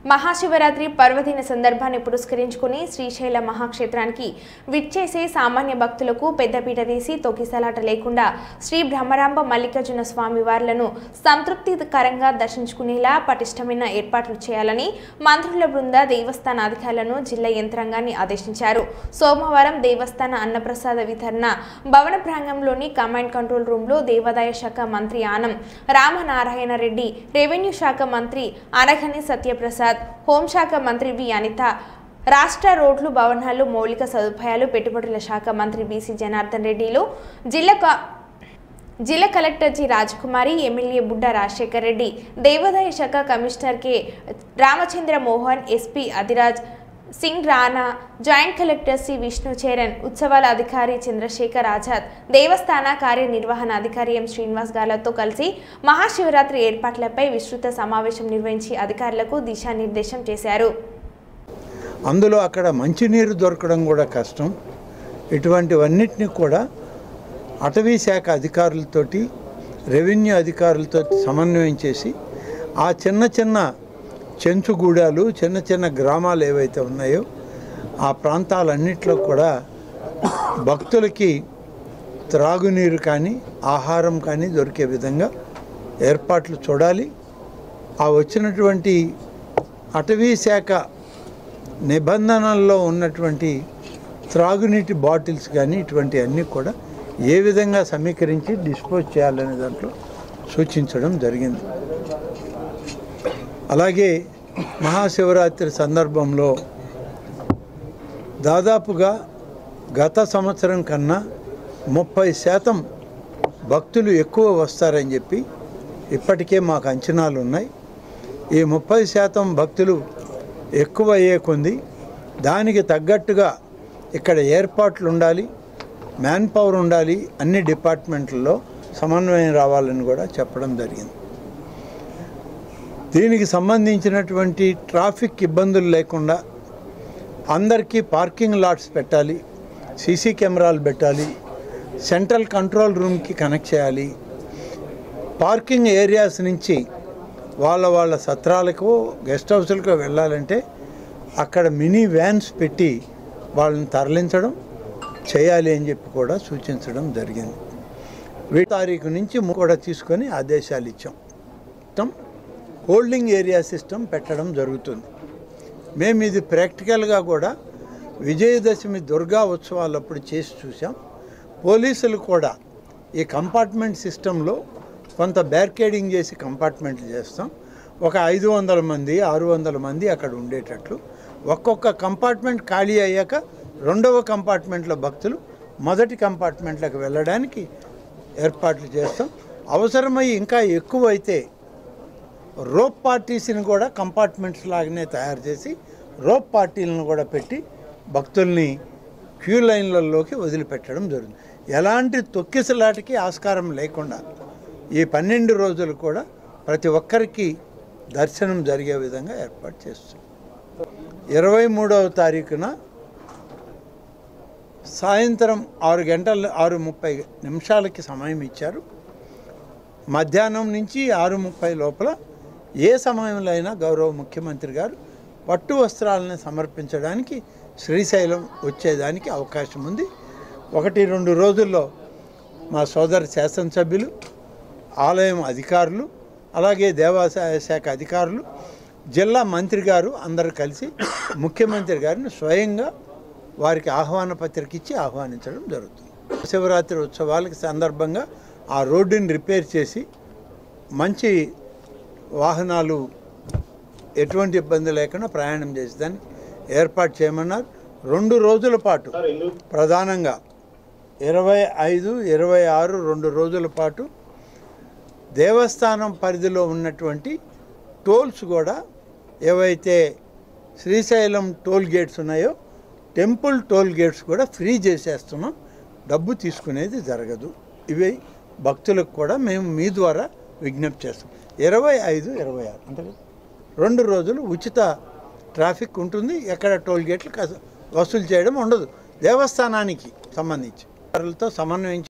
మహాశివరాత్రి పర్వదిన సందర్భాన్ని పురస్కరించుకుని శ్రీశైల మహాక్షేత్రానికి విచ్చేసే సామాన్య భక్తులకు పెద్దపీట వేసి తొక్కిసలాట లేకుండా శ్రీ బ్రహ్మరాంబ మల్లికార్జున స్వామి వార్లను సంతృప్తికరంగా దర్శించుకునేలా పటిష్టమైన ఏర్పాట్లు చేయాలని మంత్రుల బృంద దేవస్థాన అధికారులను జిల్లా యంత్రాంగాన్ని ఆదేశించారు. సోమవారం దేవస్థాన అన్నప్రసాద వితరణ భవన ప్రాంగణంలోని కమాండ్ కంట్రోల్ రూమ్లో దేవాదాయ శాఖ మంత్రి ఆనం రామనారాయణ రెడ్డి, రెవెన్యూ శాఖ మంత్రి అనఘని సత్యప్రసాద్, హోంశాఖ మంత్రి వి అనిత, రాష్ట్ర రోడ్లు, భవనాలు, మౌలిక సదుపాయాలు, పెట్టుబడుల శాఖ మంత్రి బీసీ జనార్దన్ రెడ్డిలు, జిల్లా కలెక్టర్ జి రాజకుమారి, ఎమ్మెల్యే బుడ్డ రాజశేఖర్ రెడ్డి, దేవాదాయ శాఖ commissioner K Ramachandra Mohan, SP Adiraj Singh Rana, joint collector C Vishnu Charan, ఉత్సవాల అధికారి చంద్రశేఖర్ ఆజాద్, దేవస్థాన కార్యనిర్వహణ అధికారి ఎం శ్రీనివాస్ గార్లతో కలిసి మహాశివరాత్రి ఏర్పాట్లపై విస్తృత సమావేశం నిర్వహించి అధికారులకు దిశానిర్దేశం చేశారు. అందులో అక్కడ మంచినీరు దొరకడం కూడా కష్టం. ఇటువంటివన్నిటిని కూడా అటవీ శాఖ అధికారులతోటి, రెవెన్యూ అధికారులతో సమన్వయం చేసి ఆ చిన్న చెంచుగూడాలు, చిన్న గ్రామాలు ఏవైతే ఉన్నాయో ఆ ప్రాంతాలన్నింటిలో కూడా భక్తులకి త్రాగునీరు కానీ ఆహారం కానీ దొరికే విధంగా ఏర్పాట్లు చూడాలి. ఆ వచ్చినటువంటి అటవీ శాఖ నిబంధనల్లో ఉన్నటువంటి త్రాగునీటి బాటిల్స్ కానీ ఇటువంటి అన్నీ కూడా ఏ విధంగా సమీకరించి డిస్పోజ్ చేయాలనే దాంట్లో సూచించడం జరిగింది. అలాగే మహాశివరాత్రి సందర్భంలో దాదాపుగా గత సంవత్సరం కన్నా 30% భక్తులు ఎక్కువ వస్తారని చెప్పి ఇప్పటికే మాకు అంచనాలు ఉన్నాయి. ఈ 30% భక్తులు ఎక్కువ అయ్యే కొంది దానికి తగ్గట్టుగా ఇక్కడ ఏర్పాట్లు ఉండాలి, మ్యాన్ పవర్ ఉండాలి, అన్ని డిపార్ట్మెంట్లలో సమన్వయం రావాలని కూడా చెప్పడం జరిగింది. దీనికి సంబంధించినటువంటి ట్రాఫిక్ ఇబ్బందులు లేకుండా అందరికీ పార్కింగ్ లాట్స్ పెట్టాలి, సీసీ కెమెరాలు పెట్టాలి, సెంట్రల్ కంట్రోల్ రూమ్కి కనెక్ట్ చేయాలి. పార్కింగ్ ఏరియాస్ నుంచి వాళ్ళ సత్రాలకు, గెస్ట్ హౌస్లకు వెళ్ళాలంటే అక్కడ మినీ వ్యాన్స్ పెట్టి వాళ్ళని తరలించడం చేయాలి అని చెప్పి కూడా సూచించడం జరిగింది. 1 తారీఖు నుంచి కూడా తీసుకొని ఆదేశాలు ఇచ్చాం. హోల్డింగ్ ఏరియా సిస్టమ్ పెట్టడం జరుగుతుంది. మేము ఇది ప్రాక్టికల్గా కూడా విజయదశమి దుర్గా ఉత్సవాలప్పుడు చేసి చూసాం. పోలీసులు కూడా ఈ కంపార్ట్మెంట్ సిస్టంలో కొంత బ్యారికేడింగ్ చేసి కంపార్ట్మెంట్లు చేస్తాం. ఒక 500 మంది 600 మంది అక్కడ ఉండేటట్లు ఒక్కొక్క కంపార్ట్మెంట్ ఖాళీ అయ్యాక రెండవ కంపార్ట్మెంట్లో భక్తులు మొదటి కంపార్ట్మెంట్లకు వెళ్ళడానికి ఏర్పాట్లు చేస్తాం. అవసరమై ఇంకా ఎక్కువైతే రోప్ పార్టీస్ని కూడా కంపార్ట్మెంట్స్ లాగానే తయారు చేసి రోప్ పార్టీలను కూడా పెట్టి భక్తుల్ని క్యూ లైన్లలోకి వదిలిపెట్టడం జరుగుతుంది. ఎలాంటి తొక్కిసలాటికి ఆస్కారం లేకుండా ఈ 12 రోజులు కూడా ప్రతి ఒక్కరికి దర్శనం జరిగే విధంగా ఏర్పాటు చేస్తాం. 23వ తారీఖున సాయంత్రం 6:30 సమయం ఇచ్చారు. మధ్యాహ్నం నుంచి 6:30 లోపల ఏ సమయంలో అయినా గౌరవ ముఖ్యమంత్రి గారు పట్టు వస్త్రాలను సమర్పించడానికి శ్రీశైలం వచ్చేదానికి అవకాశం ఉంది. 1-2 రోజుల్లో మా సోదర శాసనసభ్యులు, ఆలయం అధికారులు, అలాగే దేవాదాయ శాఖ అధికారులు, జిల్లా మంత్రి గారు అందరూ కలిసి ముఖ్యమంత్రి గారిని స్వయంగా వారికి ఆహ్వాన పత్రిక ఇచ్చి ఆహ్వానించడం జరుగుతుంది. శివరాత్రి ఉత్సవాలకి సందర్భంగా ఆ రోడ్డుని రిపేర్ చేసి మంచి వాహనాలు ఎటువంటి ఇబ్బంది లేకుండా ప్రయాణం చేసేదానికి ఏర్పాటు చేయమన్నారు. 2 రోజుల పాటు ప్రధానంగా 25, 26 2 రోజుల పాటు దేవస్థానం పరిధిలో ఉన్నటువంటి టోల్స్ కూడా ఏవైతే శ్రీశైలం టోల్ గేట్స్ ఉన్నాయో టెంపుల్ టోల్ గేట్స్ కూడా ఫ్రీ చేసేస్తున్నాం. డబ్బు తీసుకునేది జరగదు. ఇవి భక్తులకు కూడా మేము మీ ద్వారా విజ్ఞప్తి చేస్తాం. 25, 26 అంటే 2 రోజులు ఉచిత ట్రాఫిక్ ఉంటుంది. ఎక్కడ టోల్ గేట్లు వసూలు చేయడం ఉండదు. దేవస్థానానికి సంబంధించి సమన్వయం